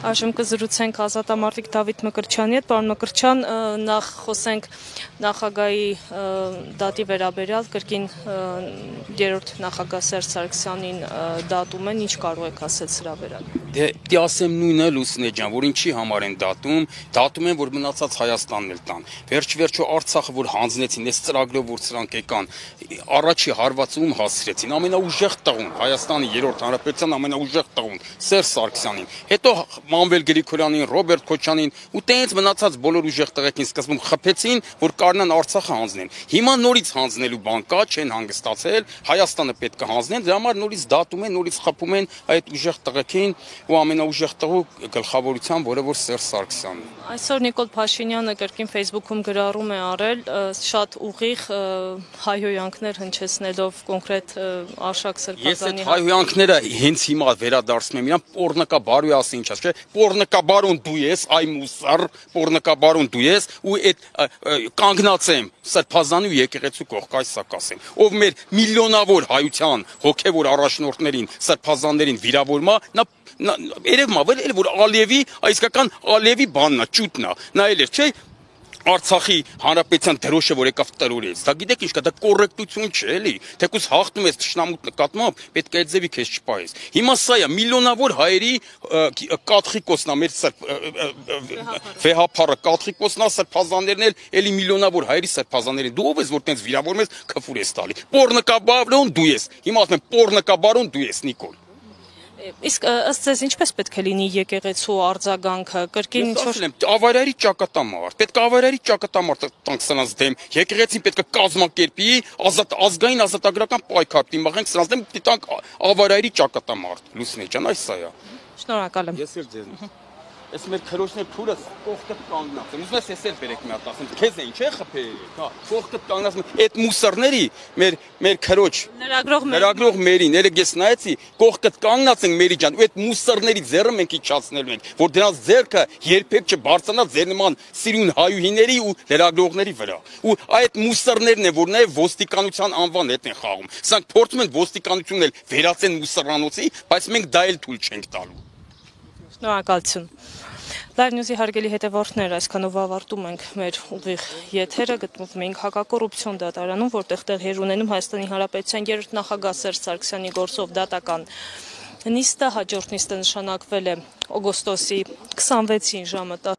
Այժմ կզրուցենք ազատամարտիկ Դավիթ Մկրտչյանի հետ, պարոն Մկրտչյան, նախ խոսենք նախագահի դատի վերաբերյալ, կրկին երրորդ նախագահ Սերժ Սարգսյանին դատում են, ինչ կարող եք ասել սրա վերաբերյալ։ Դե ասեմ նույնը Լուսինե ջան, որ ինչի համար են դատում են, որ մնացած Հայաստանն էլ տան։ Վերջ-վերջո Արցախը որ հանձնեցին, այս ծրագրով որ սրանք եկան, առաջի հարվածում հասցրեցին, ամենաուժեղ տղուն, Հայաստանի երրորդ հանրապետության ամենաուժեղ տղուն, Սերժ Սարգսյանին։ Հետո Մանվել Գրիգորյանին, Ռոբերտ Քոչանին ու տենց մնացած բոլոր ուժեղ տղեկին սկզբում խփեցին, որ կարողանան Արցախը հանձնեն։ Հիմա նորից հանձնելու բան կա, չեն հանգստացել, Հայաստանը պետք է հանձնեն, դրա համար նորից դատում են, նորից խփում են այդ ուժեղ տղեկին ու ամենաուժեղ տղու գլխավորությամբ, որը որ Սերժ Սարգսյանն է։ Այսօր Նիկոլ Փաշինյանը կրկին Facebook-ում գրառում է արել շատ ուղիղ հայհոյանքներ հնչեցնելով կոնկրետ Արշակ Սրբազանի։ Ես այդ հայհոյանքները հենց հիմա վերադարձնում եմ իրան, պորնակաբարու ասի ինչ ասի, չէ, պորնակաբարուն դու ես, այ մուսար, պորնակաբարուն դու ես ու այդ կանգնած եմ Սրբազանի ու եկեղեցու կողք, այս սա կասեմ, ով մեր միլիոնավոր հայության հոգևոր առաջնորդներին, սրբազաններին վիրավորում է, նա երևում է, որ Ալիևի, այսկական Ալիևի բանն է, ճուտն է, նա էլ էր, չէ, Արցախի հանրապետության դրոշը որ եկավ տրորից, դա գիտեք ինչ կա, դա կոռեկտություն չէ, էլի, թեկուզ հաղթում ես թշնամու նկատմամբ, պետք է այդ ձևի քեզ չպահես։ Հիմա սա է միլիոնավոր հայերի կաթխիկոսն է, մեր վեհափառը կաթխիկոսն է, սրբազաններն էլ էլի միլիոնավոր հայերի սրբազաններին։ Դու ով ես որ տենց վիրավորում ես, քֆուր ես տալի։ Պորնակաբարոն դու ես։ Հիմա ասում եմ պորնակաբարոն դու ես, Նիկոլ։ Իսկ ըստ ձեզ ինչպես պետք է լինի եկեղեցու արձագանքը, կրկին ավարարի ճակատամարտ, պետք է ավարարի ճակատամարտ տանք սրանց դեմ, եկեղեցին պետք է կազմակերպի, ազգային ազատագրական պայքար դիմաղենք սրանց դեմ, տանք ավարարի ճակատամարտ, Լուսինե ջան, այս սա է։ Շնորհակալ եմ։ Ես էլ ձեզ։ Այս մեր քրոջներ փուրը կողքը կանգնած են։ Ուզում ես ես էլ բերեք մի հատ ասեմ, քեզ էին չէ խփել, հա, կողքը կանգնած այդ մուսարների մեր քրոջ լրագրող մերին, ելեք ես նայեցի, կողքը կանգնած են մերի ջան, ու այդ մուսարների ձեռը մենք իջացնելու ենք, որ դրանց ձեռքը երբեք չբարձրանա ձեր նման սիրուն հայուհիների ու լրագրողների վրա։ Ու այդ մուսարներն են, որ նաև ոստիկանության անվան հետ են խաղում։ Սրանք փորձում են ոստիկանությունն էլ վերածեն մուսարանոցի, բայց մենք դա էլ թույլ չենք տալու։ Շնորհակալություն։ Լայվ նյուզի հարգելի հետևորդներ, այսքանով ավարտում ենք մեր ուղիղ եթերը, գտնվում ենք հակակոռուպցիոն դատարանում, որտեղ տեղի ունենում Հայաստանի Հանրապետության երրորդ նախագահ Սերժ Սարգսյանի գործով դատական նիստը, հաջորդ նիստը նշանակվել է օգոստոսի 26-ին ժամը